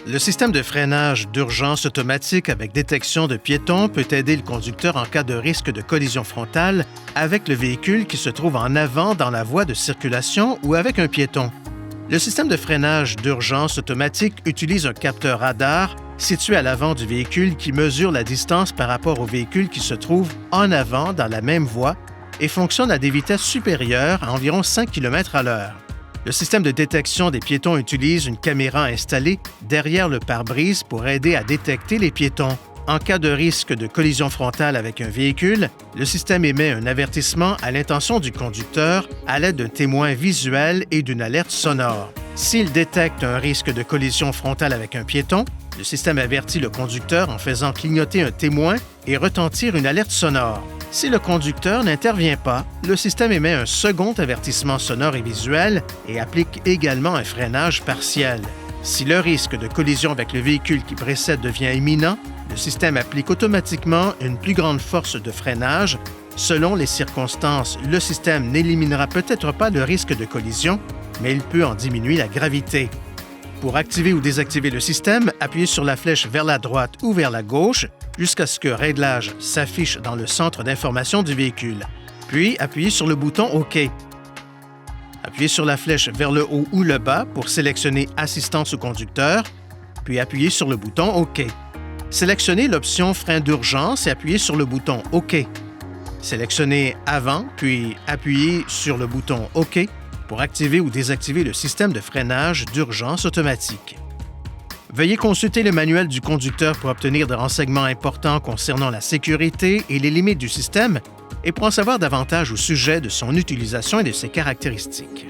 Le système de freinage d'urgence automatique avec détection de piétons peut aider le conducteur en cas de risque de collision frontale avec le véhicule qui se trouve en avant dans la voie de circulation ou avec un piéton. Le système de freinage d'urgence automatique utilise un capteur radar situé à l'avant du véhicule qui mesure la distance par rapport au véhicule qui se trouve en avant dans la même voie et fonctionne à des vitesses supérieures à environ 5 km/h. Le système de détection des piétons utilise une caméra installée derrière le pare-brise pour aider à détecter les piétons. En cas de risque de collision frontale avec un véhicule, le système émet un avertissement à l'intention du conducteur à l'aide d'un témoin visuel et d'une alerte sonore. S'il détecte un risque de collision frontale avec un piéton, le système avertit le conducteur en faisant clignoter un témoin et retentir une alerte sonore. Si le conducteur n'intervient pas, le système émet un second avertissement sonore et visuel et applique également un freinage partiel. Si le risque de collision avec le véhicule qui précède devient imminent, le système applique automatiquement une plus grande force de freinage. Selon les circonstances, le système n'éliminera peut-être pas le risque de collision, mais il peut en diminuer la gravité. Pour activer ou désactiver le système, appuyez sur la flèche vers la droite ou vers la gauche jusqu'à ce que Réglage s'affiche dans le centre d'information du véhicule. Puis, appuyez sur le bouton OK. Appuyez sur la flèche vers le haut ou le bas pour sélectionner Assistance au conducteur, puis appuyez sur le bouton OK. Sélectionnez l'option Frein d'urgence et appuyez sur le bouton OK. Sélectionnez Avant, puis appuyez sur le bouton OK pour activer ou désactiver le système de freinage d'urgence automatique. Veuillez consulter le manuel du conducteur pour obtenir des renseignements importants concernant la sécurité et les limites du système et pour en savoir davantage au sujet de son utilisation et de ses caractéristiques.